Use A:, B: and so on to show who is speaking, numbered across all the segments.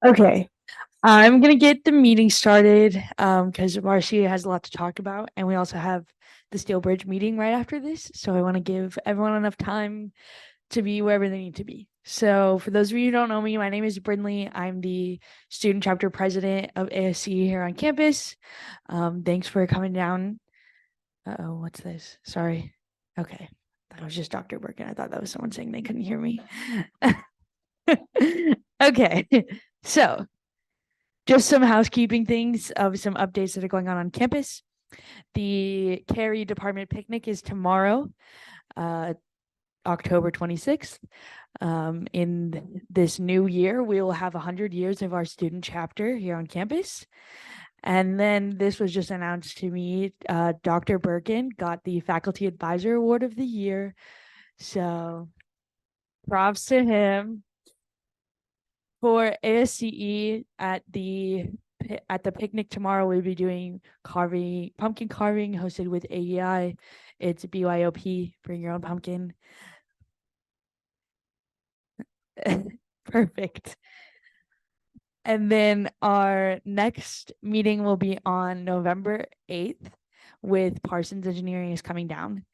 A: Okay, I'm gonna get the meeting started because Marcia has a lot to talk about, and we also have the Steel Bridge meeting right after this. So I want to give everyone enough time to be wherever they need to be. So for those of you who don't know me, my name is Brindley. I'm the student chapter president of ASCE here on campus. Thanks for coming down. Uh-oh, what's this? Sorry. Okay. That was just Dr. Birkin. I thought that was someone saying they couldn't hear me. Okay. So just some housekeeping things of some updates that are going on campus. The Carey Department picnic is tomorrow, October 26th. In this new year, we will have 100 years of our student chapter here on campus. And then this was just announced to me. Dr. Birkin got the Faculty Advisor Award of the Year. So props to him. For ASCE at the picnic tomorrow, we'll be doing pumpkin carving hosted with AEI. It's BYOP, bring your own pumpkin. Perfect. And then our next meeting will be on November 8th with Parsons Engineering is coming down.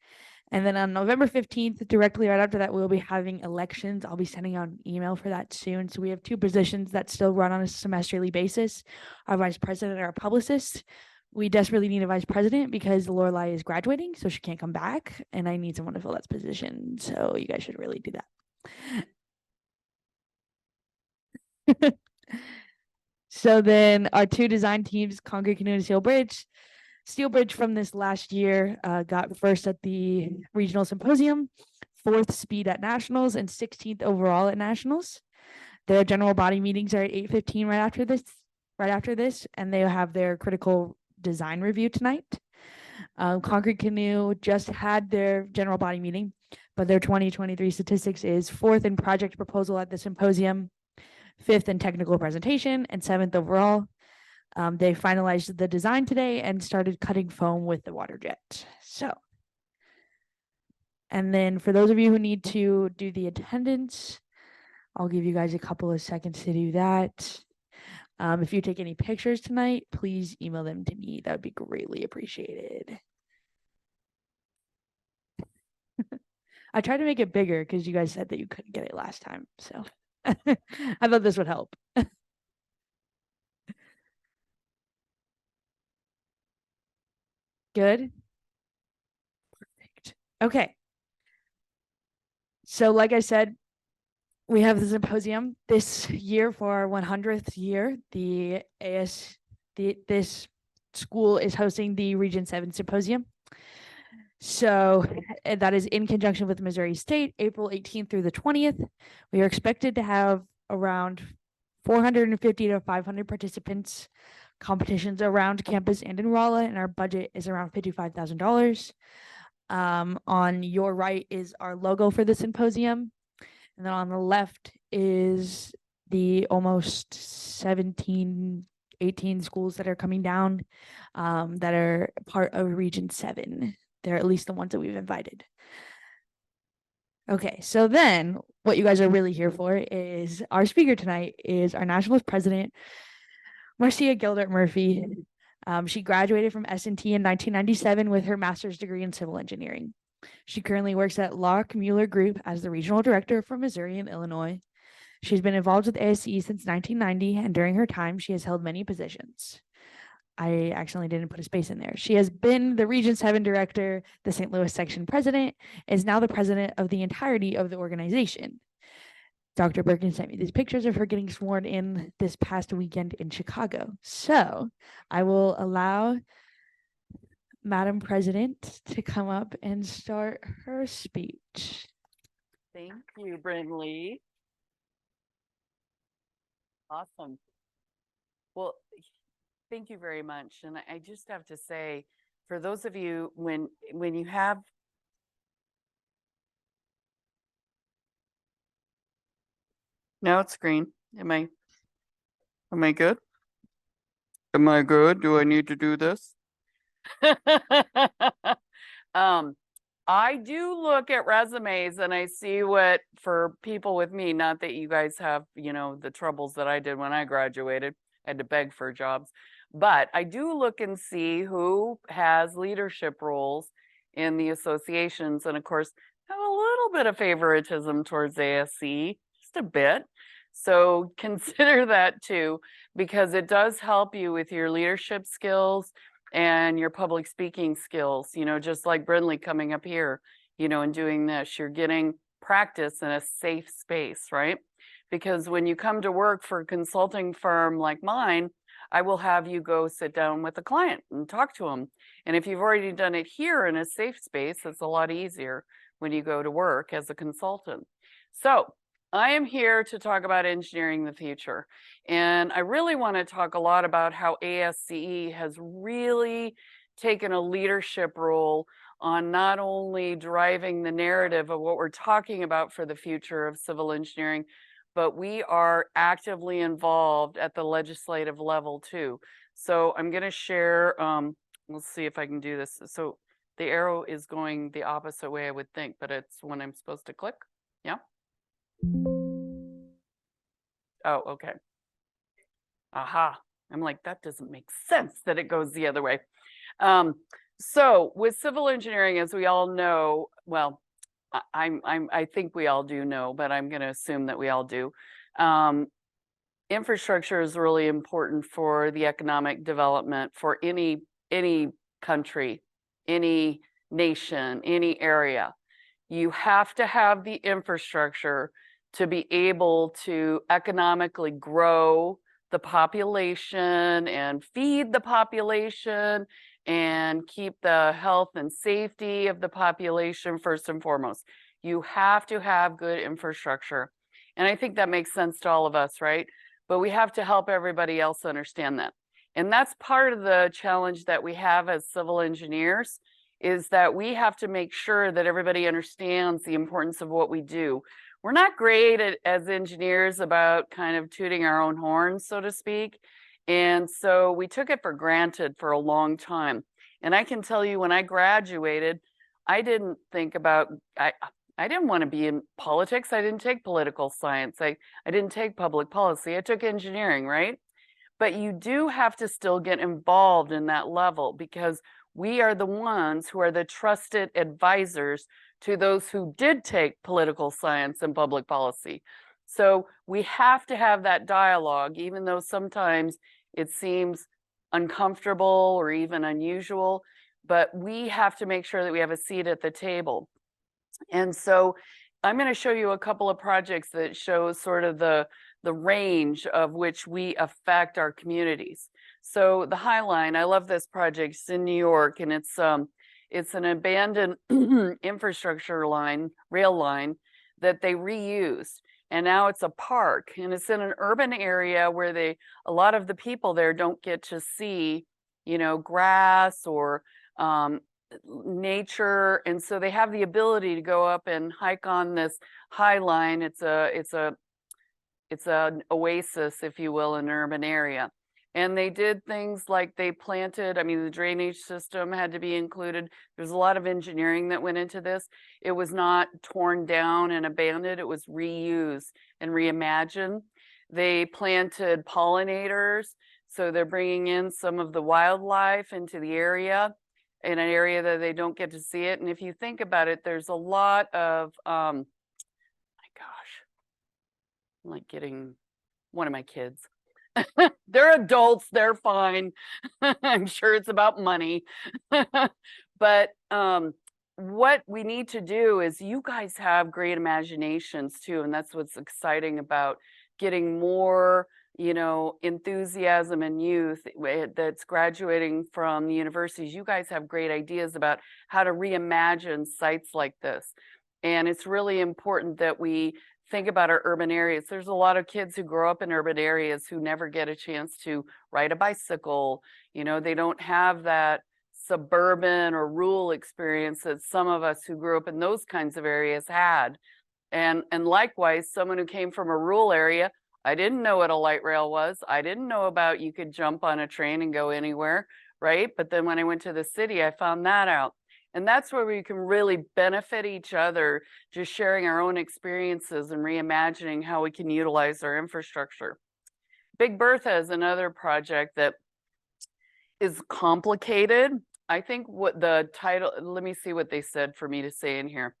A: And then on November 15th, directly right after that, we'll be having elections. I'll be sending out an email for that soon. So we have two positions that still run on a semesterly basis, our vice president and our publicist. We desperately need a vice president because Lorelai is graduating, so she can't come back. And I need someone to fill that position. So you guys should really do that. So then our two design teams, Concrete Canoe and Steel Bridge. Steel Bridge from this last year got first at the regional symposium, fourth speed at nationals, and 16th overall at nationals. Their general body meetings are at 8:15 right after this, and they have their critical design review tonight. Concrete Canoe just had their general body meeting, but their 2023 statistics is fourth in project proposal at the symposium, fifth in technical presentation, and seventh overall. They finalized the design today and started cutting foam with the water jet. So, and then for those of you who need to do the attendance, I'll give you guys a couple of seconds to do that. If you take any pictures tonight, please email them to me. That would be greatly appreciated. I tried to make it bigger because you guys said that you couldn't get it last time. So I thought this would help. Good. Perfect. Okay. So, like I said, we have the symposium this year for our 100th year. This school is hosting the Region 7 Symposium. So that is in conjunction with Missouri State, April 18th through the 20th. We are expected to have around 450 to 500 participants, competitions around campus and in Rolla, and our budget is around $55,000. On your right is our logo for the symposium. And then on the left is the almost 17, 18 schools that are coming down that are part of Region 7. They're at least the ones that we've invited. Okay, so then what you guys are really here for is our speaker tonight is our nationalist president, Marisa Geldert Murphey. She graduated from S&T in 1997 with her master's degree in civil engineering. She currently works at Locke Mueller Group as the regional director for Missouri and Illinois. She's been involved with ASCE since 1990, and during her time, she has held many positions. I accidentally didn't put a space in there. She has been the Region 7 director, the St. Louis section president, is now the president of the entirety of the organization. Dr. Birkin sent me these pictures of her getting sworn in this past weekend in Chicago. So I will allow Madam President to come up and start her speech.
B: Thank you, Brindley. Awesome. Well, thank you very much. And I just have to say, for those of you, when you have now it's green. Am I good? Am I good? Do I need to do this? I do look at resumes and I see what, for people with me, not that you guys have, you know, the troubles that I did when I graduated, I had to beg for jobs, but I do look and see who has leadership roles in the associations. And of course, have a little bit of favoritism towards ASCE, just a bit. So consider that too, because it does help you with your leadership skills and your public speaking skills, you know, just like Brindley coming up here, you know, and doing this, you're getting practice in a safe space, right? Because when you come to work for a consulting firm like mine, I will have you go sit down with a client and talk to them. And if you've already done it here in a safe space, it's a lot easier when you go to work as a consultant. So I am here to talk about engineering the future. And I really want to talk a lot about how ASCE has really taken a leadership role on not only driving the narrative of what we're talking about for the future of civil engineering, but we are actively involved at the legislative level too. So I'm going to share, we'll see if I can do this. So the arrow is going the opposite way, I would think, but it's when I'm supposed to click. Yeah. Oh, okay. Aha. I'm like, that doesn't make sense that it goes the other way. So with civil engineering, as we all know, well, I think we all do know, but I'm going to assume that we all do. Infrastructure is really important for the economic development for any country, any nation, any area. You have to have the infrastructure to be able to economically grow the population and feed the population and keep the health and safety of the population first and foremost. You have to have good infrastructure. And I think that makes sense to all of us, right? But we have to help everybody else understand that. And that's part of the challenge that we have as civil engineers, is that we have to make sure that everybody understands the importance of what we do. We're not great as engineers about kind of tooting our own horns, so to speak. And so we took it for granted for a long time. And I can tell you, when I graduated, I didn't think about, I didn't want to be in politics. I didn't take political science. I didn't take public policy. I took engineering, right? But you do have to still get involved in that level, because we are the ones who are the trusted advisors to those who did take political science and public policy. So we have to have that dialogue, even though sometimes it seems uncomfortable or even unusual, but we have to make sure that we have a seat at the table. And so I'm going to show you a couple of projects that show sort of the range of which we affect our communities. So the High Line, I love this project. It's in New York, and it's an abandoned infrastructure line, rail line, that they reused. And now it's a park, and it's in an urban area where a lot of the people there don't get to see, you know, grass or nature. And so they have the ability to go up and hike on this High Line. It's an oasis, if you will, in an urban area. And they did things like they planted, I mean, the drainage system had to be included. There's a lot of engineering that went into this. It was not torn down and abandoned, it was reused and reimagined. They planted pollinators, so they're bringing in some of the wildlife into the area, in an area that they don't get to see it. And if you think about it, there's a lot of, my gosh, I'm like getting one of my kids. They're adults, they're fine. I'm sure it's about money. But what we need to do is, you guys have great imaginations too, and that's what's exciting about getting more, you know, enthusiasm and youth that's graduating from the universities. You guys have great ideas about how to reimagine sites like this. And it's really important that we think about our urban areas. There's a lot of kids who grow up in urban areas who never get a chance to ride a bicycle. You know, they don't have that suburban or rural experience that some of us who grew up in those kinds of areas had. And likewise, someone who came from a rural area, I didn't know what a light rail was. I didn't know about you could jump on a train and go anywhere, right? But then when I went to the city, I found that out. And that's where we can really benefit each other, just sharing our own experiences and reimagining how we can utilize our infrastructure. Big Bertha is another project that is complicated. I think what the title, let me see what they said for me to say in here.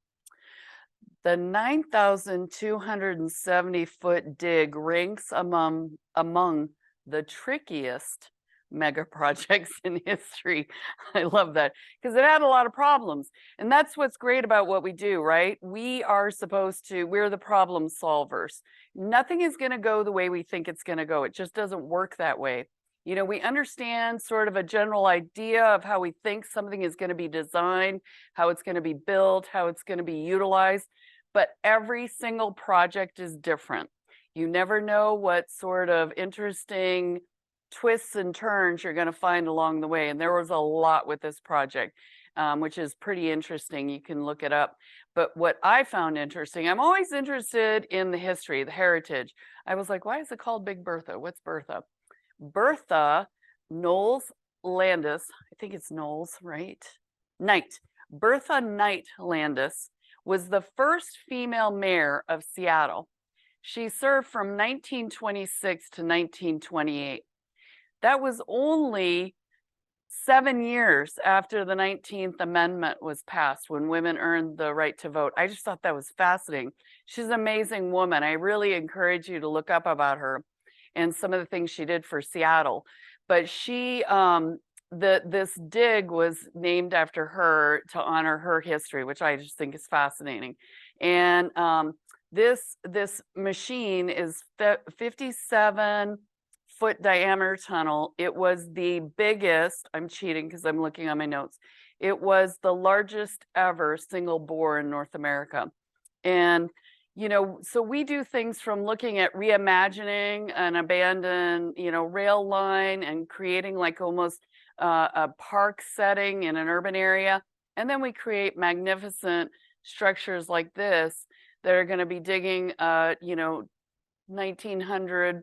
B: The 9,270-foot dig ranks among the trickiest mega projects in history. I love that because it had a lot of problems. And that's what's great about what we do, right? We are supposed to, we're the problem solvers. Nothing is going to go the way we think it's going to go. It just doesn't work that way. You know, we understand sort of a general idea of how we think something is going to be designed, how it's going to be built, how it's going to be utilized, but every single project is different. You never know what sort of interesting twists and turns you're going to find along the way. And there was a lot with this project, which is pretty interesting. You can look it up. But what I found interesting, I'm always interested in the history, the heritage. I was like, why is it called Big Bertha? What's Bertha? Bertha Knowles Landis, I think it's Knowles, right? Knight. Bertha Knight Landis was the first female mayor of Seattle. She served from 1926 to 1928. That was only 7 years after the 19th Amendment was passed, when women earned the right to vote. I just thought that was fascinating. She's an amazing woman. I really encourage you to look up about her and some of the things she did for Seattle. But she, this dig was named after her to honor her history, which I just think is fascinating. And this machine is 57-foot diameter tunnel. It was the biggest, I'm cheating because I'm looking on my notes. It was the largest ever single bore in North America. And you know, so we do things from looking at reimagining an abandoned, you know, rail line and creating like almost a park setting in an urban area. And then we create magnificent structures like this that are going to be digging, you know, 1,900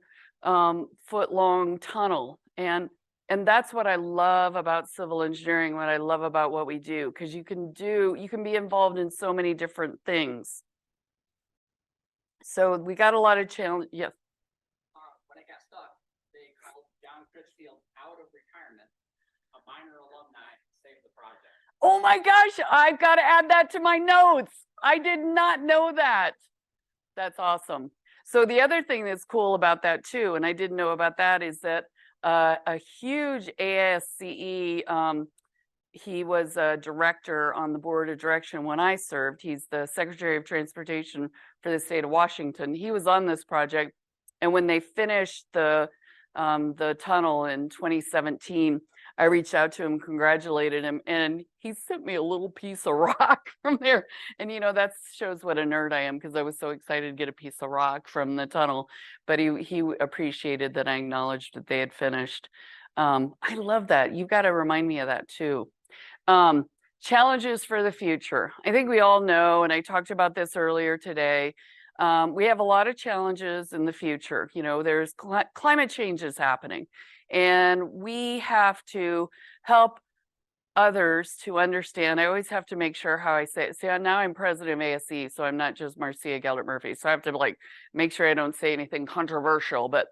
B: foot long tunnel. And that's what I love about civil engineering, what I love about what we do, because you can be involved in so many different things. So we got a lot of challenge. Yes.
C: When I got stuck, they called John Critchfield out of retirement, a minor alumni, saved the project.
B: Oh my gosh, I've got to add that to my notes. I did not know that. That's awesome. So the other thing that's cool about that too, and I didn't know about that, is that a huge ASCE, he was a director on the board of direction when I served. He's the Secretary of Transportation for the state of Washington. He was on this project, and when they finished the tunnel in 2017, I reached out to him, congratulated him, and he sent me a little piece of rock from there. And you know, that shows what a nerd I am, because I was so excited to get a piece of rock from the tunnel. But he appreciated that I acknowledged that they had finished. I love that. You've got to remind me of that too. Challenges for the future. I think we all know, and I talked about this earlier today, we have a lot of challenges in the future. You know, there's climate change is happening, and we have to help others to understand. I always have to make sure how I say it. See, now I'm president of ASCE, so I'm not just Marisa Geldert Murphey. So I have to like make sure I don't say anything controversial, but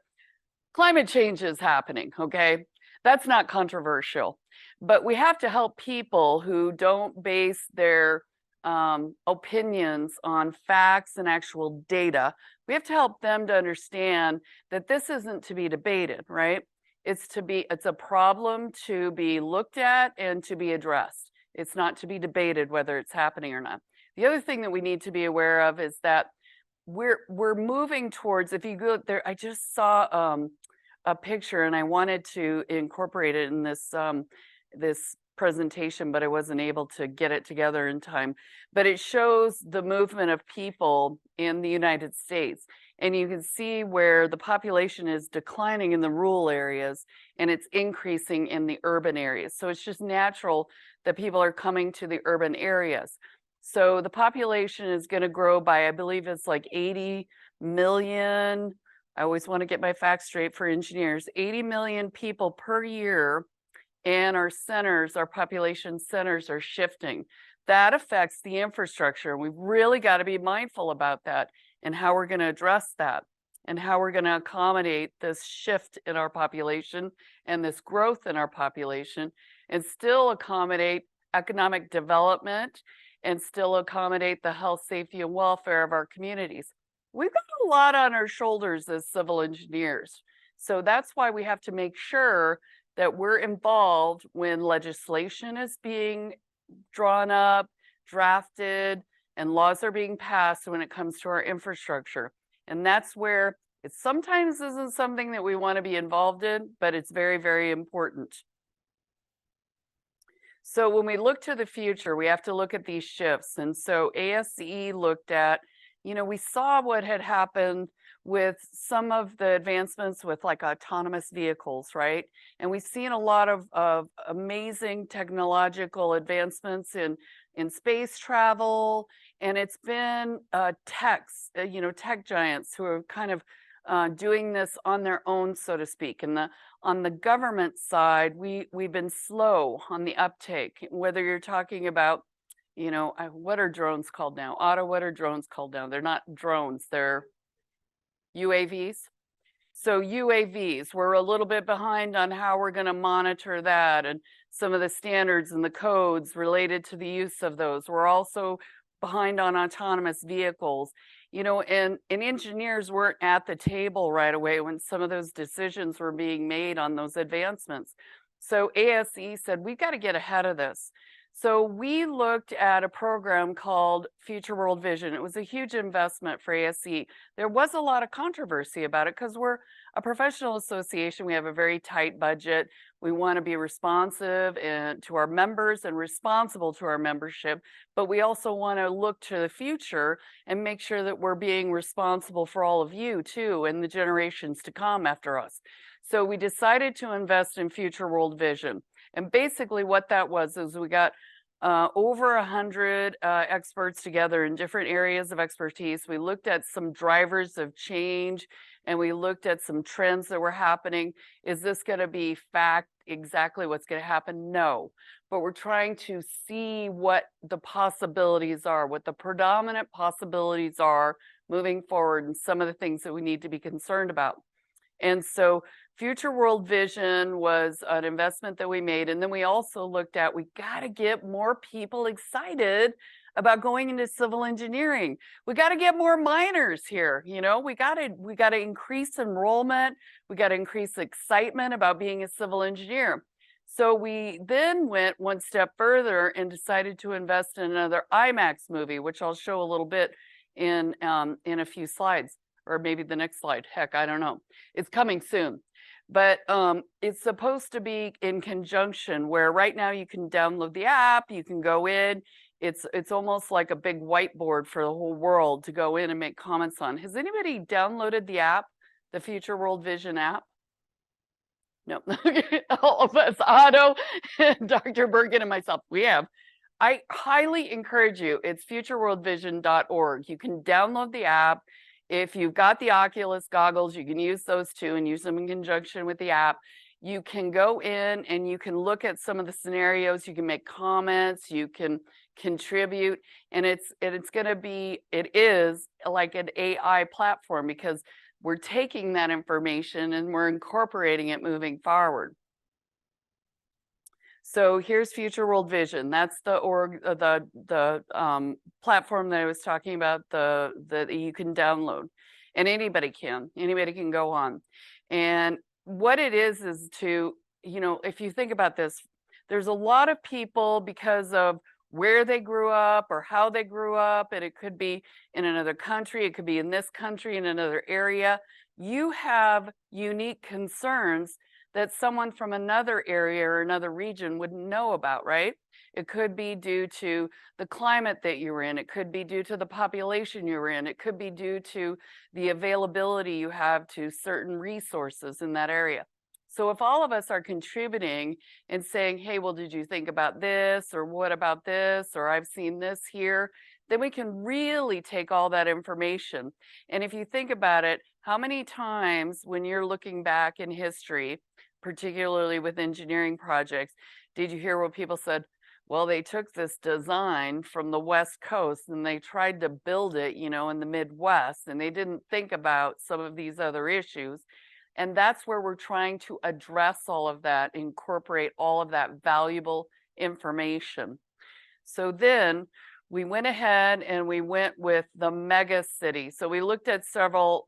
B: climate change is happening, okay? That's not controversial, but we have to help people who don't base their opinions on facts and actual data. We have to help them to understand that this isn't to be debated, right? It's a problem to be looked at and to be addressed. It's not to be debated whether it's happening or not. The other thing that we need to be aware of is that we're moving towards, if you go there, I just saw a picture and I wanted to incorporate it in this this presentation, but I wasn't able to get it together in time. But it shows the movement of people in the United States. And you can see where the population is declining in the rural areas and it's increasing in the urban areas. So it's just natural that people are coming to the urban areas. So the population is going to grow by, I believe it's like 80 million. I always want to get my facts straight for engineers. 80 million people per year and our centers, our population centers are shifting. That affects the infrastructure. We've really got to be mindful about that and how we're going to address that and how we're going to accommodate this shift in our population and this growth in our population and still accommodate economic development and still accommodate the health, safety, and welfare of our communities. We've got a lot on our shoulders as civil engineers. So that's why we have to make sure that we're involved when legislation is being drawn up, drafted, and laws are being passed when it comes to our infrastructure. And that's where it sometimes isn't something that we want to be involved in, but it's very, very important. So when we look to the future, we have to look at these shifts. And so ASCE looked at, we saw what had happened with some of the advancements with like autonomous vehicles, right? And we've seen a lot of amazing technological advancements in space travel. And it's been tech giants who are kind of doing this on their own, so to speak. And on the government side, we've been slow on the uptake, whether you're talking about, what are drones called now? What are drones called now? They're not drones, they're UAVs. So UAVs, we're a little bit behind on how we're going to monitor that and some of the standards and the codes related to the use of those. We're also behind on autonomous vehicles, and engineers weren't at the table right away when some of those decisions were being made on those advancements. So ASCE said, we've got to get ahead of this. So we looked at a program called Future World Vision. It was a huge investment for ASCE. There was a lot of controversy about it because we're a professional association. We have a very tight budget. We want to be responsive to our members and responsible to our membership, but we also want to look to the future and make sure that we're being responsible for all of you too and the generations to come after us. So we decided to invest in Future World Vision. And basically what that was is we got over 100 experts together in different areas of expertise. We looked at some drivers of change and we looked at some trends that were happening. Is this going to be fact exactly what's going to happen? No, but we're trying to see what the possibilities are, what the predominant possibilities are moving forward and some of the things that we need to be concerned about. And so Future World Vision was an investment that we made. And then we also looked at, we got to get more people excited about going into civil engineering. We got to get more minors here. We got to increase enrollment. We got to increase excitement about being a civil engineer. So we then went one step further and decided to invest in another IMAX movie, which I'll show a little bit in a few slides, or maybe the next slide. Heck, I don't know. It's coming soon. But it's supposed to be in conjunction where right now you can download the app, you can go in. It's almost like a big whiteboard for the whole world to go in and make comments on. Has anybody downloaded the app, the Future World Vision app? No, all of us, Otto, Dr. Bergen, and myself, we have. I highly encourage you. It's futureworldvision.org. You can download the app. If you've got the Oculus goggles, you can use those too and use them in conjunction with the app. You can go in and you can look at some of the scenarios. You can make comments. You can contribute, and it is like an AI platform because we're taking that information and we're incorporating it moving forward. So here's Future World Vision. That's the platform that I was talking about that you can download, and anybody can go on. And what it is to, if you think about this, there's a lot of people because of where they grew up or how they grew up, and it could be in another country, it could be in this country, in another area. You have unique concerns that someone from another area or another region wouldn't know about, right? It could be due to the climate that you were in. It could be due to the population you were in. It could be due to the availability you have to certain resources in that area. So if all of us are contributing and saying, hey, well, did you think about this? Or what about this? Or I've seen this here, then we can really take all that information. And if you think about it, how many times when you're looking back in history, particularly with engineering projects. Did you hear what people said? Well, they took this design from the West Coast and they tried to build it, you know, in the Midwest, and they didn't think about some of these other issues. And that's where we're trying to address all of that, incorporate all of that valuable information. So then we went ahead and we went with the mega city. So we looked at several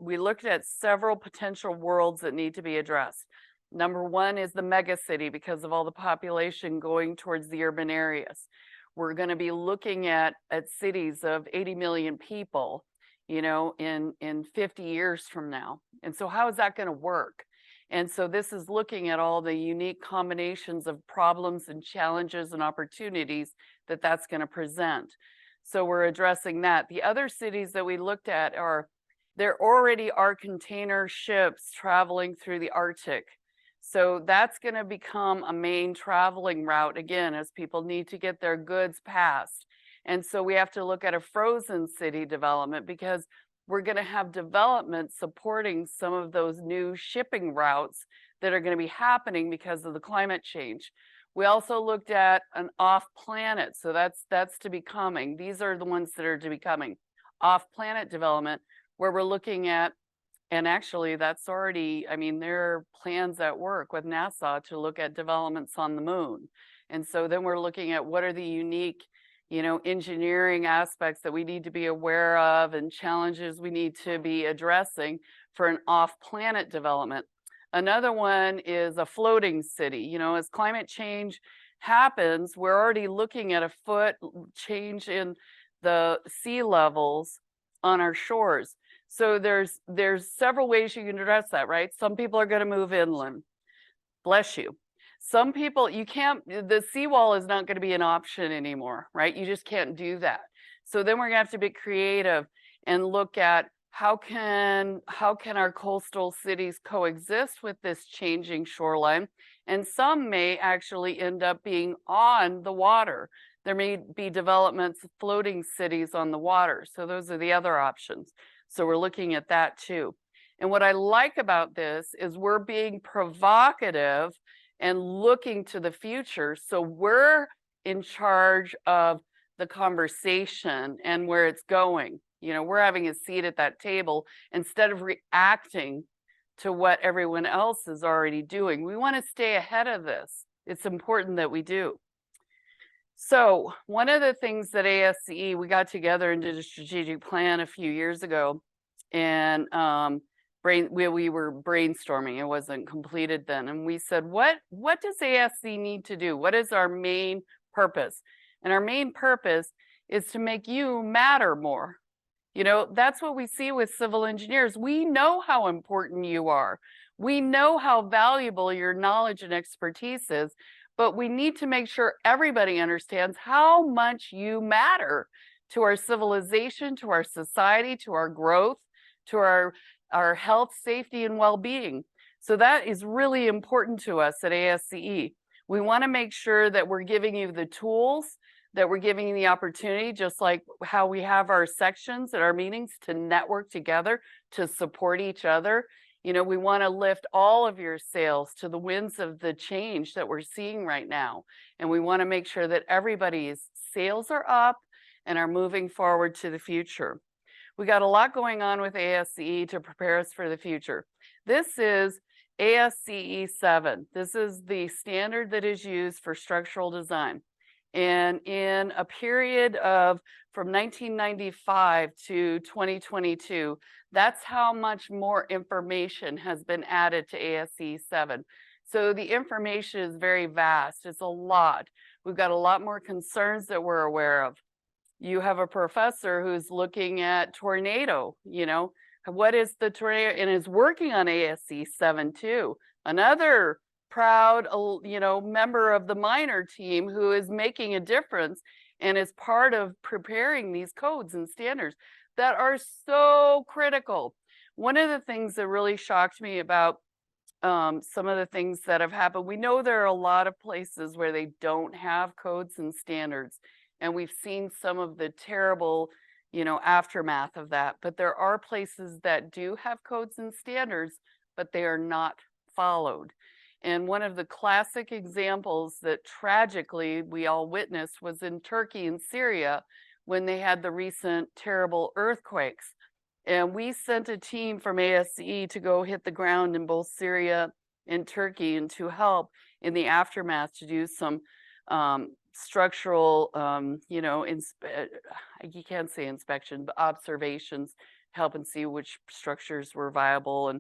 B: potential worlds that need to be addressed. Number one is the mega city because of all the population going towards the urban areas. We're going to be looking at cities of 80 million people, you know, in 50 years from now. And so how is that going to work? And so this is looking at all the unique combinations of problems and challenges and opportunities that that's going to present. So we're addressing that. The other cities that we looked at there already are container ships traveling through the Arctic. So that's going to become a main traveling route again, as people need to get their goods past. And so we have to look at a frozen city development because we're going to have development supporting some of those new shipping routes that are going to be happening because of the climate change. We also looked at an off-planet, so that's to be coming. These are the ones that are to be coming. Off-planet development, where we're looking at, and actually that's already, I mean, there are plans at work with NASA to look at developments on the moon. And so then we're looking at what are the unique, you know, engineering aspects that we need to be aware of and challenges we need to be addressing for an off-planet development. Another one is a floating city. You know, as climate change happens, we're already looking at a foot change in the sea levels on our shores. So there's several ways you can address that, right? Some people are going to move inland. Bless you. Some people, you can't, the seawall is not going to be an option anymore, right? You just can't do that. So then we're going to have to be creative and look at how can our coastal cities coexist with this changing shoreline? And some may actually end up being on the water. There may be developments, floating cities on the water. So those are the other options. So we're looking at that too. And what I like about this is we're being provocative and looking to the future. So we're in charge of the conversation and where it's going. You know, we're having a seat at that table instead of reacting to what everyone else is already doing. We want to stay ahead of this. It's important that we do. So one of the things that ASCE, we got together and did a strategic plan a few years ago, and we were brainstorming. It wasn't completed then. And we said, what does ASCE need to do? What is our main purpose? And our main purpose is to make you matter more. You know, that's what we see with civil engineers. We know how important you are. We know how valuable your knowledge and expertise is, but we need to make sure everybody understands how much you matter to our civilization, to our society, to our growth, to our health, safety, and well-being. So that is really important to us at ASCE. We want to make sure that we're giving you the tools, that we're giving you the opportunity, just like how we have our sections at our meetings, to network together, to support each other. You know, we want to lift all of your sails to the winds of the change that we're seeing right now. And we want to make sure that everybody's sails are up and are moving forward to the future. We got a lot going on with ASCE to prepare us for the future. This is ASCE 7. This is the standard that is used for structural design. And in a period of from 1995 to 2022, that's how much more information has been added to ASCE 7. So the information is very vast. It's a lot. We've got a lot more concerns that we're aware of. You have a professor who's looking at tornado, you know, what is the tornado, and is working on ASCE 7 too. Another proud, you know, member of the minor team who is making a difference and is part of preparing these codes and standards that are so critical. One of the things that really shocked me about some of the things that have happened, we know there are a lot of places where they don't have codes and standards, and we've seen some of the terrible, you know, aftermath of that. But there are places that do have codes and standards, but they are not followed. And one of the classic examples that tragically we all witnessed was in Turkey and Syria when they had the recent terrible earthquakes. And we sent a team from ASCE to go hit the ground in both Syria and Turkey and to help in the aftermath to do some structural, you can't say inspection, but observations, help and see which structures were viable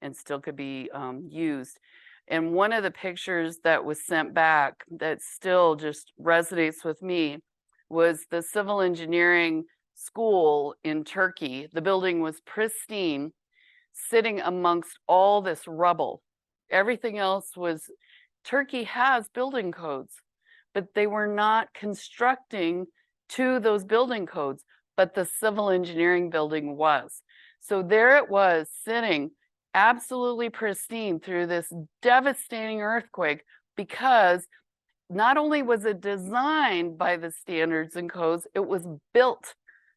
B: and still could be used. And one of the pictures that was sent back that still just resonates with me was the civil engineering school in Turkey. The building was pristine, sitting amongst all this rubble. Everything else was, Turkey has building codes, but they were not constructing to those building codes, but the civil engineering building was. So there it was, sitting absolutely pristine through this devastating earthquake, because not only was it designed by the standards and codes, it was built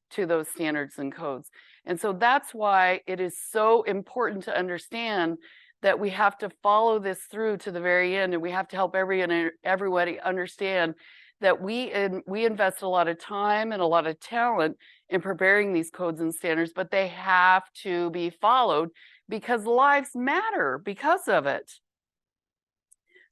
B: to those standards and codes. And so that's why it is so important to understand that we have to follow this through to the very end, and we have to help everybody understand that we invest a lot of time and a lot of talent in preparing these codes and standards, but they have to be followed because lives matter because of it.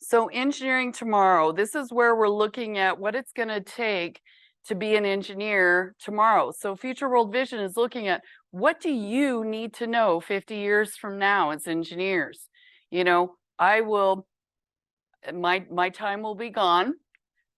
B: So engineering tomorrow, this is where we're looking at what it's going to take to be an engineer tomorrow. So Future World Vision is looking at, what do you need to know 50 years from now as engineers? You know, my time will be gone,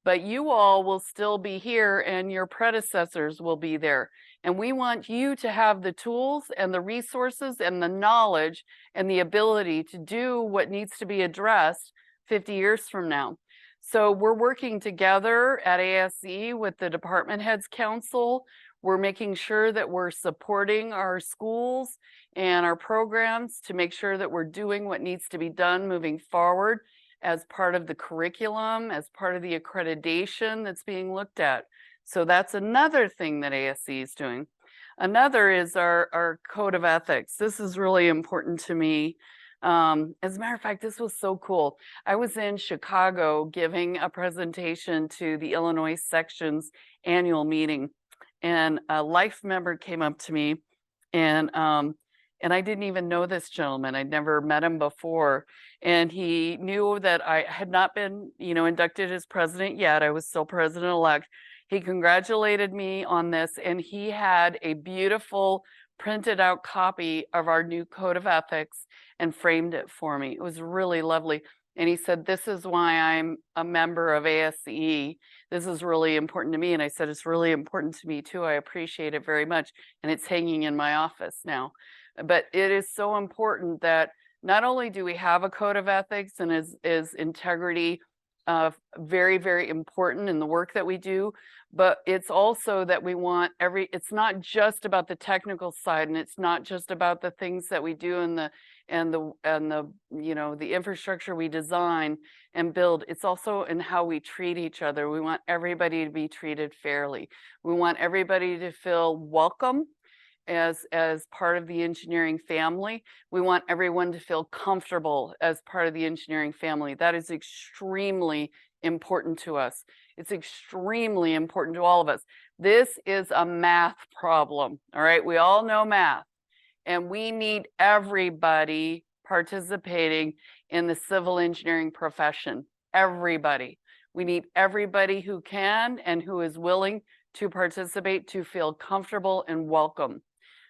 B: but you all will still be here and your predecessors will be there. And we want you to have the tools and the resources and the knowledge and the ability to do what needs to be addressed 50 years from now. So we're working together at ASCE with the Department Heads Council. We're making sure that we're supporting our schools and our programs to make sure that we're doing what needs to be done moving forward as part of the curriculum, as part of the accreditation that's being looked at. So that's another thing that ASCE is doing. Another is our code of ethics. This is really important to me. As a matter of fact, this was so cool. I was in Chicago giving a presentation to the Illinois section's annual meeting, and a life member came up to me, and I didn't even know this gentleman. I'd never met him before. And he knew that I had not been, inducted as president yet. I was still president-elect. He congratulated me on this, and he had a beautiful printed out copy of our new code of ethics and framed it for me. It was really lovely. And he said, this is why I'm a member of ASCE. This is really important to me. And I said, it's really important to me too. I appreciate it very much. And it's hanging in my office now. But it is so important that not only do we have a code of ethics, and is integrity very, very important in the work that we do, but it's also that we want it's not just about the technical side, and it's not just about the things that we do and the infrastructure we design and build. It's also in how we treat each other. We want everybody to be treated fairly. We want everybody to feel welcome as part of the engineering family. We want everyone to feel comfortable as part of the engineering family. That is extremely important to us. It's extremely important to all of us. This is a math problem, all right? We all know math, and we need everybody participating in the civil engineering profession. Everybody. We need everybody who can and who is willing to participate to feel comfortable and welcome.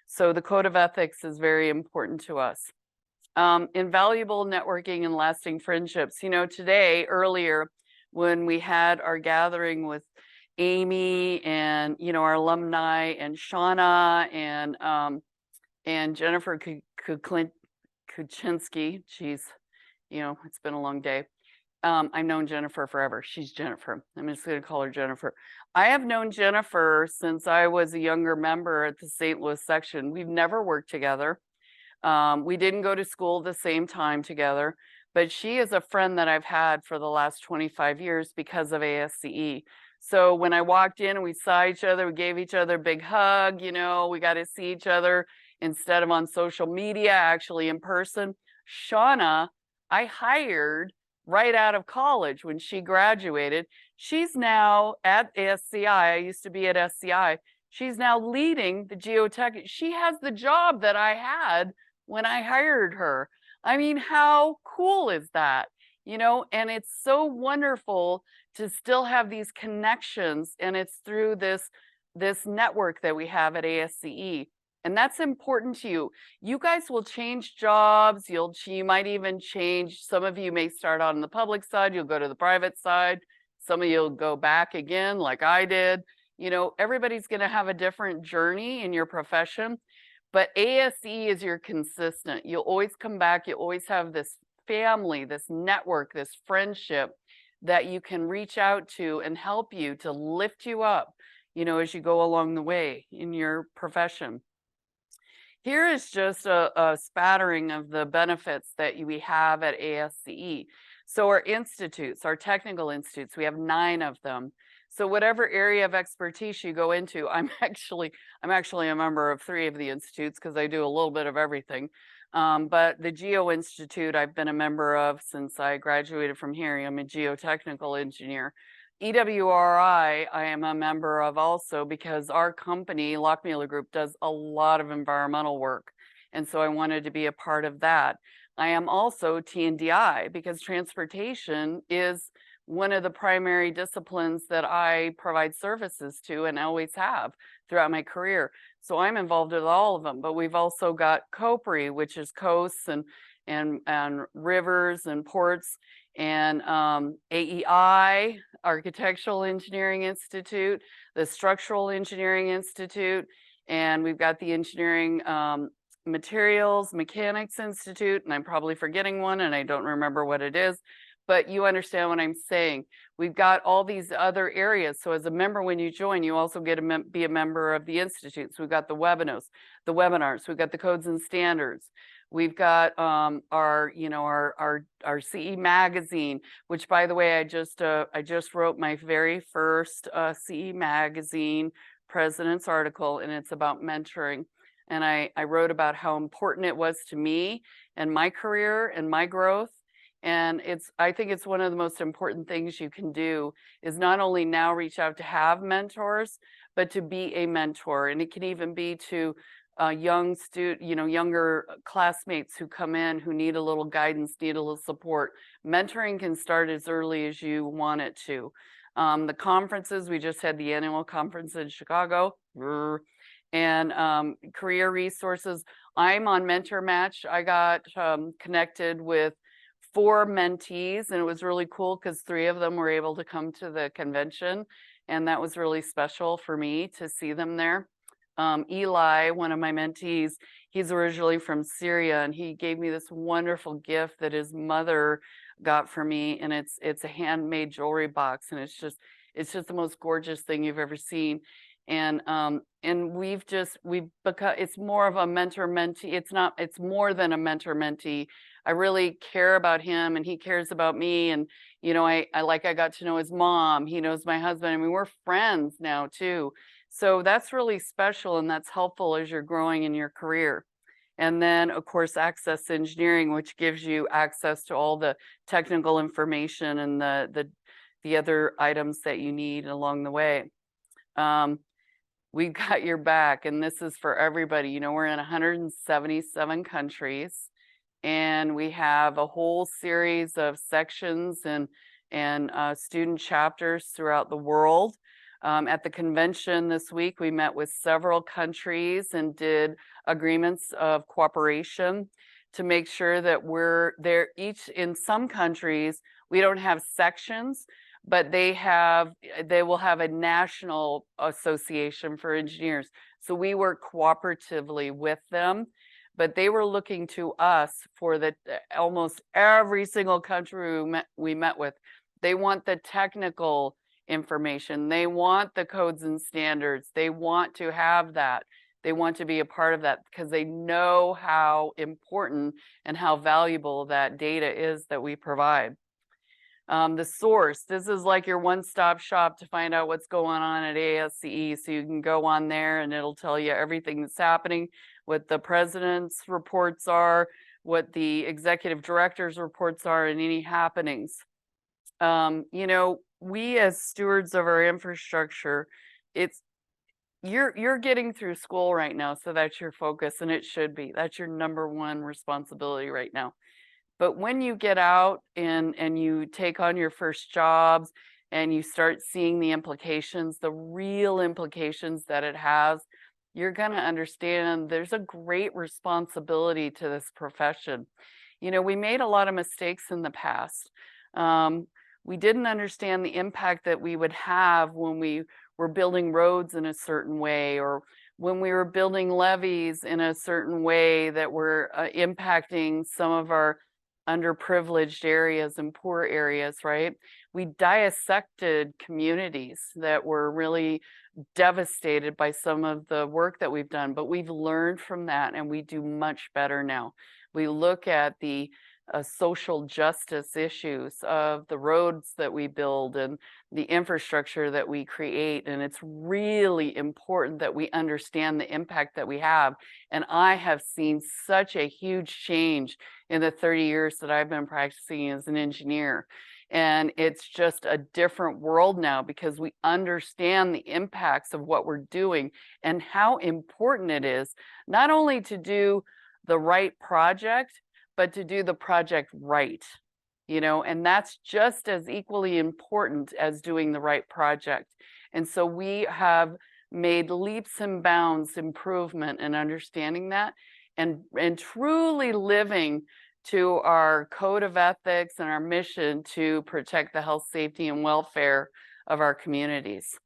B: So the code of ethics is very important to us. Invaluable networking and lasting friendships. Today, earlier, when we had our gathering with Amy and, our alumni and Shauna and Jennifer Kuczynski, geez, it's been a long day. I've known Jennifer forever. She's Jennifer. I'm just going to call her Jennifer. I have known Jennifer since I was a younger member at the St. Louis section. We've never worked together. We didn't go to school at the same time together, but she is a friend that I've had for the last 25 years because of ASCE. So when I walked in and we saw each other, we gave each other a big hug, we got to see each other instead of on social media, actually in person. Shauna I hired right out of college when she graduated. She's now at ASCE. I used to be at SCI. She's now leading the geotech. She has the job that I had when I hired her. I mean, how cool is that? You know, and it's so wonderful to still have these connections, and it's through this network that we have at ASCE. And that's important to you. You guys will change jobs. You might even change. Some of you may start on the public side. You'll go to the private side. Some of you'll go back again, like I did. You know, everybody's going to have a different journey in your profession, but ASCE is your consistent. You'll always come back. You always have this family, this network, this friendship that you can reach out to and help you to lift you up, you know, as you go along the way in your profession. Here is just a spattering of the benefits that we have at ASCE. So our institutes, our technical institutes, we have 9 of them. So whatever area of expertise you go into, I'm actually a member of 3 of the institutes because I do a little bit of everything. But the Geo Institute, I've been a member of since I graduated from here. I'm a geotechnical engineer. EWRI, I am a member of also because our company, Lockmuller Group, does a lot of environmental work. And so I wanted to be a part of that. I am also TNDI because transportation is one of the primary disciplines that I provide services to and always have throughout my career. So I'm involved with all of them, but we've also got COPRI, which is coasts and rivers and ports, and AEI, Architectural Engineering Institute, the Structural Engineering Institute, and we've got the Engineering Materials Mechanics Institute, and I'm probably forgetting one and I don't remember what it is, but you understand what I'm saying. We've got all these other areas. So as a member, when you join, you also get to be a member of the institutes. We've got the webinars, we've got the codes and standards. We've got our CE magazine, which, by the way, I just wrote my very first CE magazine president's article, and it's about mentoring. And I wrote about how important it was to me and my career and my growth. And I think it's one of the most important things you can do is not only now reach out to have mentors, but to be a mentor. And it can even be to younger classmates who come in who need a little guidance, need a little support. Mentoring can start as early as you want it to. The conferences, we just had the annual conference in Chicago, and career resources. I'm on Mentor Match. I got connected with 4 mentees, and it was really cool because 3 of them were able to come to the convention, and that was really special for me to see them there. Eli, one of my mentees, he's originally from Syria, and he gave me this wonderful gift that his mother got for me, and it's a handmade jewelry box, and it's just the most gorgeous thing you've ever seen. And we've become, it's more of a mentor-mentee. It's more than a mentor-mentee. I really care about him and he cares about me. And, you know, I got to know his mom. He knows my husband. I mean, we're friends now too. So that's really special and that's helpful as you're growing in your career. And then, of course, Access Engineering, which gives you access to all the technical information and the other items that you need along the way. We've got your back, and this is for everybody. You know, we're in 177 countries, and we have a whole series of sections and student chapters throughout the world. At the convention this week, we met with several countries and did agreements of cooperation to make sure that we're there. In some countries, we don't have sections, but they will have a national association for engineers. So we work cooperatively with them, but they were looking to us for almost every single country we met with. They want the technical information. They want the codes and standards. They want to have that. They want to be a part of that because they know how important and how valuable that data is that we provide. The source, this is like your one-stop shop to find out what's going on at ASCE. So you can go on there and it'll tell you everything that's happening, what the president's reports are, what the executive director's reports are and any happenings. You know, we as stewards of our infrastructure, you're getting through school right now, so that's your focus, and it should be. That's your number one responsibility right now. But when you get out and you take on your first jobs and you start seeing the implications, the real implications that it has, you're going to understand there's a great responsibility to this profession. You know, we made a lot of mistakes in the past. We didn't understand the impact that we would have when we were building roads in a certain way, or when we were building levees in a certain way that were impacting some of our underprivileged areas and poor areas, right? We dissected communities that were really devastated by some of the work that we've done, but we've learned from that and we do much better now. We look at the social justice issues of the roads that we build and the infrastructure that we create. And it's really important that we understand the impact that we have. And I have seen such a huge change in the 30 years that I've been practicing as an engineer. And it's just a different world now because we understand the impacts of what we're doing and how important it is, not only to do the right project, but to do the project right, you know, and that's just as equally important as doing the right project. And so we have made leaps and bounds improvement in understanding that and truly living to our code of ethics and our mission to protect the health, safety, and welfare of our communities.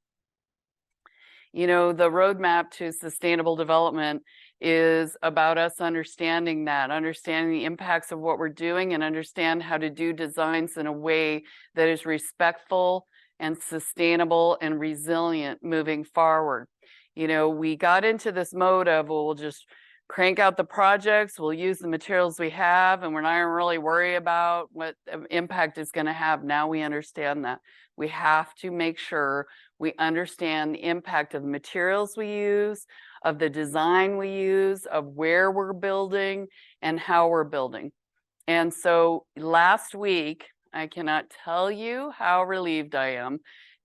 B: You know, the roadmap to sustainable development is about us understanding that, understanding the impacts of what we're doing and understand how to do designs in a way that is respectful and sustainable and resilient moving forward. You know, we got into this mode of, well, we'll just crank out the projects, we'll use the materials we have, and we're not really worry about what impact it's going to have. Now we understand that. We have to make sure we understand the impact of the materials we use, of the design we use, of where we're building and how we're building. And so last week, I cannot tell you how relieved I am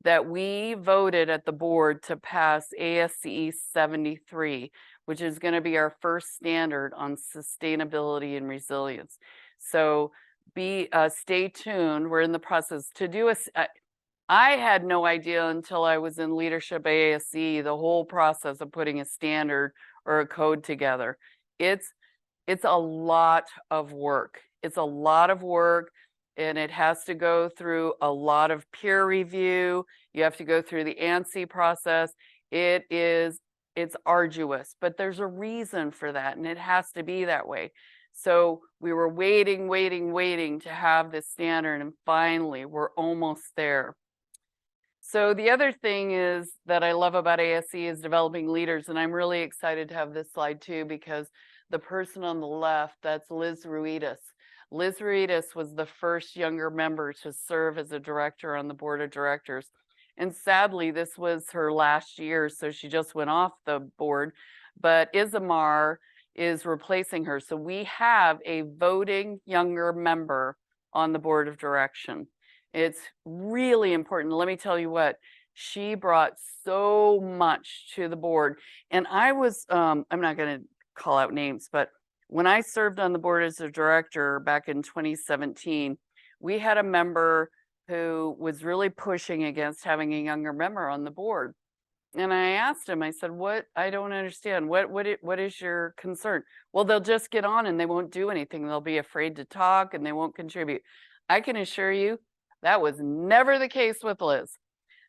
B: that we voted at the board to pass ASCE 73, which is going to be our first standard on sustainability and resilience. So stay tuned. We're in the process to do I had no idea until I was in leadership ASCE, the whole process of putting a standard or a code together. It's a lot of work. It's a lot of work, and it has to go through a lot of peer review. You have to go through the ANSI process. It's arduous, but there's a reason for that, and it has to be that way. So we were waiting to have this standard, and finally we're almost there. So the other thing is that I love about ASCE is developing leaders, and I'm really excited to have this slide too, because the person on the left, that's Liz Ruidas. Liz Ruidas was the first younger member to serve as a director on the board of directors. And sadly, this was her last year, so she just went off the board, but Isamar is replacing her. So we have a voting younger member on the board of direction. It's really important. Let me tell you what, she brought so much to the board. And I was, I'm not going to call out names, but when I served on the board as a director back in 2017, we had a member who was really pushing against having a younger member on the board. And I asked him, I said, I don't understand. What is your concern? Well, they'll just get on and they won't do anything. They'll be afraid to talk and they won't contribute. I can assure you, that was never the case with Liz.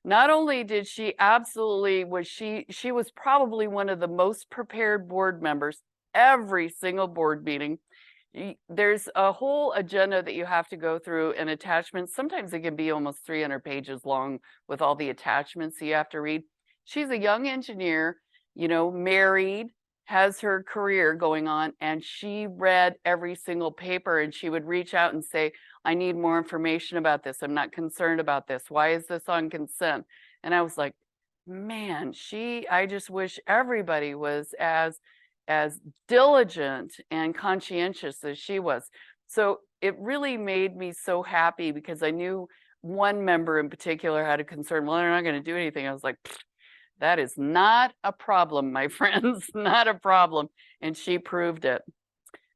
B: Not only did she she was probably one of the most prepared board members every single board meeting. There's a whole agenda that you have to go through and attachments. Sometimes it can be almost 300 pages long with all the attachments you have to read. She's a young engineer, you know, married, has her career going on, and she read every single paper and she would reach out and say, I need more information about this. I'm not concerned about this. Why is this on consent? And I was like, man, I just wish everybody was as as diligent and conscientious as she was. So it really made me so happy because I knew one member in particular had a concern, well, they're not going to do anything. I was like, that is not a problem, my friends, not a problem. And she proved it.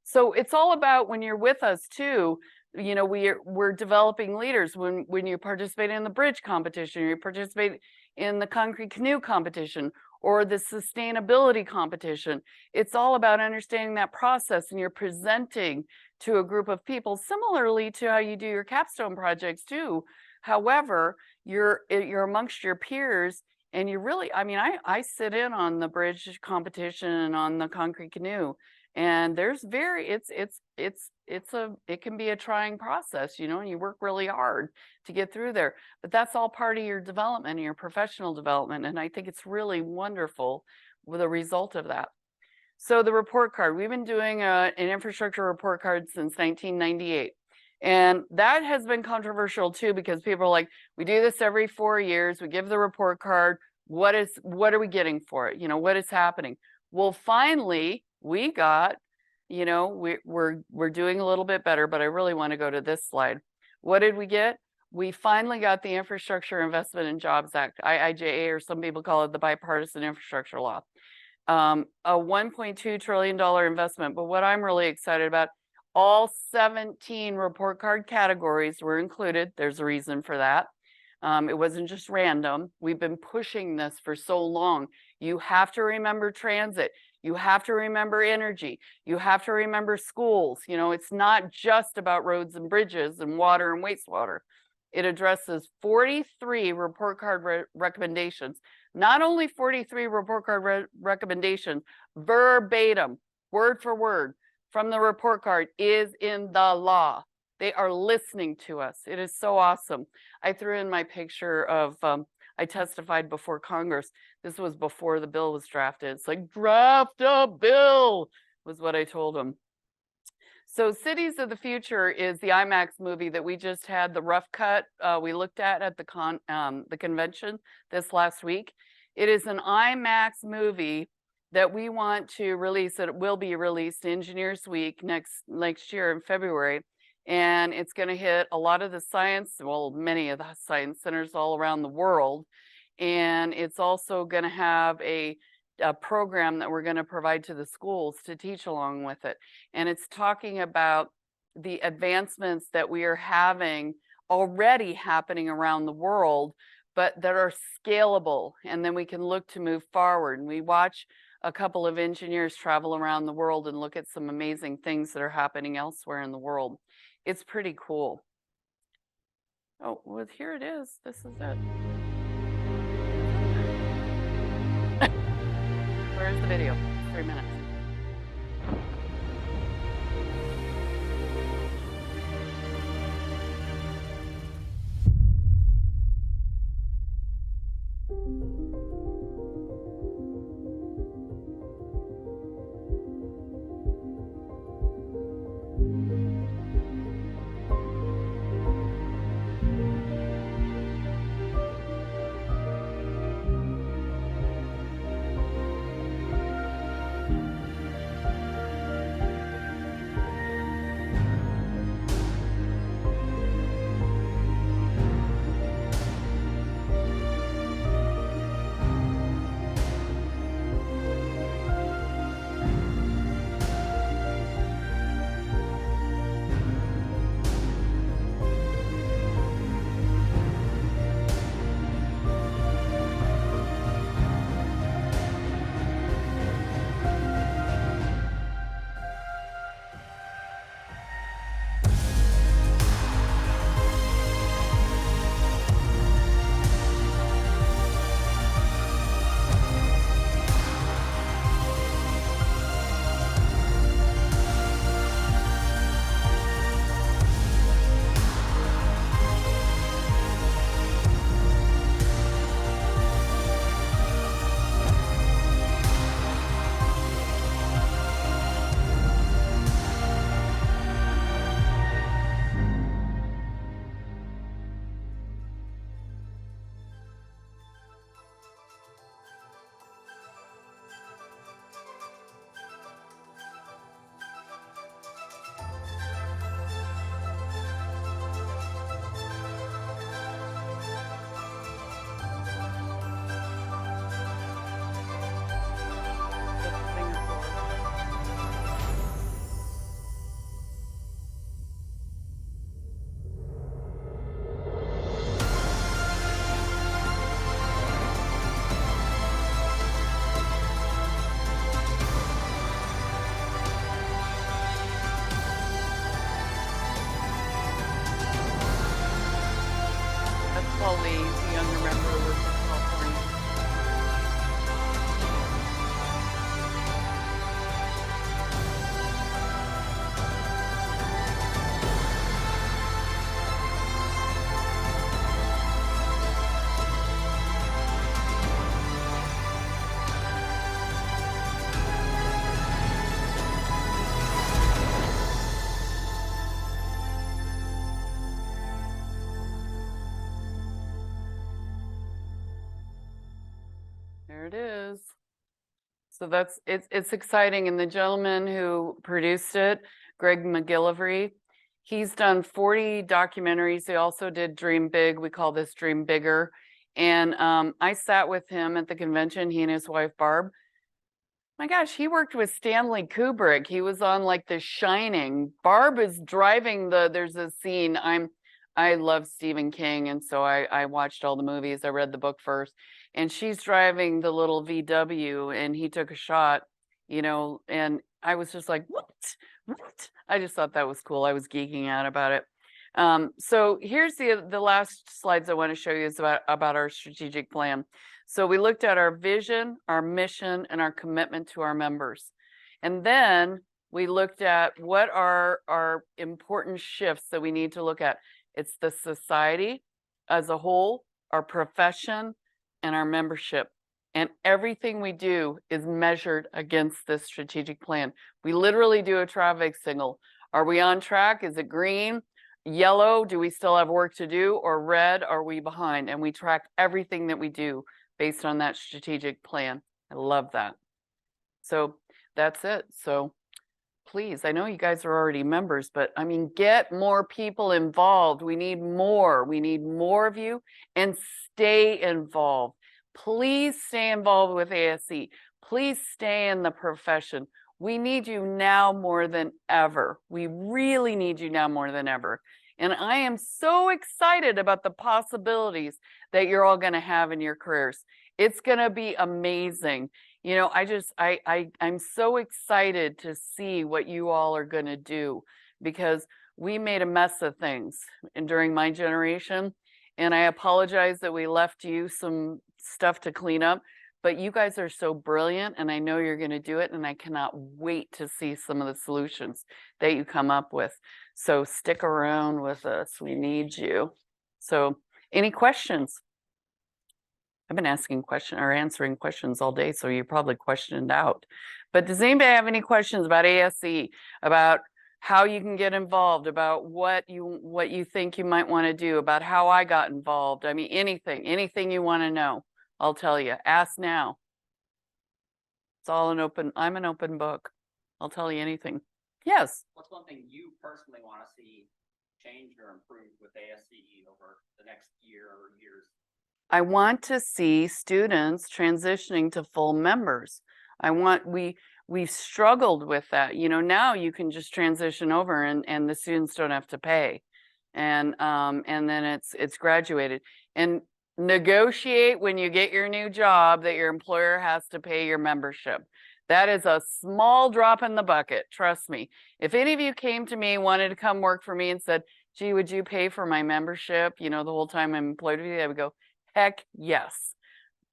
B: So it's all about when you're with us too, you know, we're developing leaders. When you participate in the bridge competition, you participate in the concrete canoe competition or the sustainability competition. It's all about understanding that process, and you're presenting to a group of people similarly to how you do your capstone projects too. However, you're amongst your peers, and you really, I mean, I sit in on the bridge competition and on the concrete canoe, and there's it can be a trying process, you know, and you work really hard to get through there, but that's all part of your development and your professional development. And I think it's really wonderful with a result of that. So the report card, we've been doing an infrastructure report card since 1998. And that has been controversial too, because people are like, we do this every 4 years, we give the report card, what are we getting for it? You know, what is happening? Well, finally, we got, you know, we're doing a little bit better, but I really want to go to this slide. What did we get? We finally got the Infrastructure Investment and Jobs Act, IIJA, or some people call it the Bipartisan Infrastructure Law. A $1.2 trillion investment. But what I'm really excited about, all 17 report card categories were included. There's a reason for that. It wasn't just random. We've been pushing this for so long. You have to remember transit. You have to remember energy. You have to remember schools. You know, it's not just about roads and bridges and water and wastewater. It addresses 43 report card recommendations. Not only 43 report card recommendations, verbatim, word for word, from the report card is in the law. They are listening to us. It is so awesome. I threw in my picture of, I testified before Congress. This was before the bill was drafted. It's like, draft a bill, was what I told them. So Cities of the Future is the IMAX movie that we just had the rough cut we looked at the convention this last week. It is an IMAX movie that we want to release. It will be released Engineers Week next year in February. And it's going to hit a lot of the science, well, many of the science centers all around the world. And it's also going to have a program that we're going to provide to the schools to teach along with it. And it's talking about the advancements that we are having already happening around the world, but that are scalable. And then we can look to move forward. And we watch a couple of engineers travel around the world and look at some amazing things that are happening elsewhere in the world. It's pretty cool. Oh, well, here it is. This is it. Where's the video? 3 minutes. Holly, the younger member, lives in California. There it is. So it's exciting. And the gentleman who produced it, Greg McGillivray, he's done 40 documentaries. He also did Dream Big. We call this Dream Bigger. And I sat with him at the convention, he and his wife, Barb. My gosh, he worked with Stanley Kubrick. He was on like The Shining. Barb is driving there's a scene. I love Stephen King. And so I watched all the movies. I read the book first. And she's driving the little VW and he took a shot, you know, and I was just like, what? I just thought that was cool. I was geeking out about it. So here's the last slides I want to show you is about our strategic plan. So we looked at our vision, our mission, and our commitment to our members. And then we looked at what are our important shifts that we need to look at. It's the society as a whole, our profession, and our membership. And everything we do is measured against this strategic plan. We literally do a traffic signal. Are we on track? Is it green? Yellow? Do we still have work to do? Or red? Are we behind? And we track everything that we do based on that strategic plan. I love that. So that's it. So please, I know you guys are already members, but I mean, get more people involved. We need more. We need more of you, and stay involved. Please stay involved with ASCE. Please stay in the profession. We need you now more than ever. We really need you now more than ever. And I am so excited about the possibilities that you're all going to have in your careers. It's going to be amazing. You know, I'm so excited to see what you all are going to do, because we made a mess of things during my generation. And I apologize that we left you some stuff to clean up, but you guys are so brilliant and I know you're going to do it. And I cannot wait to see some of the solutions that you come up with. So stick around with us. We need you. So any questions? I've been asking questions or answering questions all day, so you're probably questioned out. But does anybody have any questions about ASCE, about how you can get involved, about what you think you might want to do, about how I got involved? I mean, anything you want to know, I'll tell you. Ask now. It's all I'm an open book. I'll tell you anything. Yes.
C: What's one thing you personally want to see change or improve with ASCE over the next year or years?
B: I want to see students transitioning to full members. We've struggled with that. You know, now you can just transition over and the students don't have to pay. And then it's graduated. And negotiate when you get your new job that your employer has to pay your membership. That is a small drop in the bucket. Trust me. If any of you came to me, wanted to come work for me and said, gee, would you pay for my membership? You know, the whole time I'm employed with you, I would go, heck yes,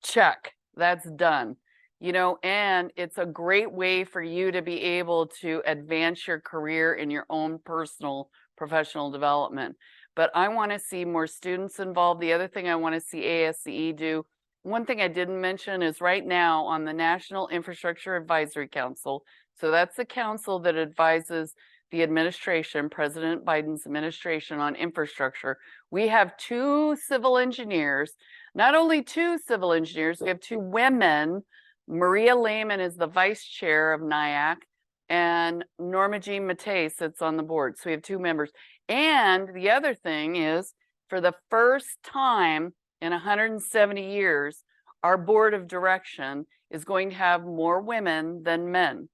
B: check, that's done. You know, and it's a great way for you to be able to advance your career in your own personal professional development. But I want to see more students involved. The other thing I want to see ASCE do, one thing I didn't mention is right now on the National Infrastructure Advisory Council. So that's the council that advises the administration, President Biden's administration, on infrastructure. We have 2 civil engineers, not only 2 civil engineers, we have 2 women. Maria Lehman is the vice chair of NIAC, and Norma Jean Matei sits on the board. So we have 2 members. And the other thing is, for the first time in 170 years, our board of direction is going to have more women than men.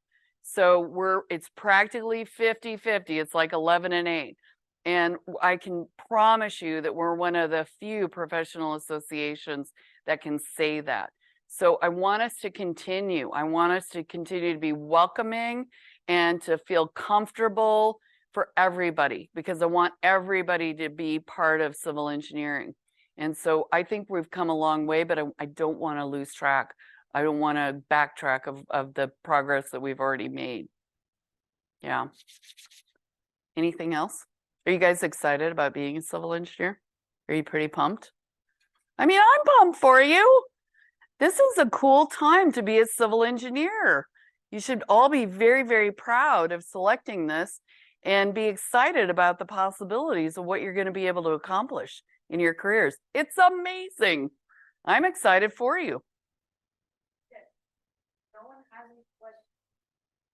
B: So it's practically 50-50. It's like 11 and 8. And I can promise you that we're one of the few professional associations that can say that. So I want us to continue. I want us to continue to be welcoming and to feel comfortable for everybody, because I want everybody to be part of civil engineering. And so I think we've come a long way, but I don't want to lose track. I don't want to backtrack of the progress that we've already made. Yeah. Anything else? Are you guys excited about being a civil engineer? Are you pretty pumped? I mean, I'm pumped for you. This is a cool time to be a civil engineer. You should all be very, very proud of selecting this and be excited about the possibilities of what you're going to be able to accomplish in your careers. It's amazing. I'm excited for you.
A: No one has any questions.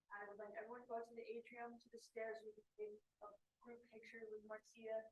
A: I would like everyone to go to the atrium, to the stairs. We can take a group picture with Marcia.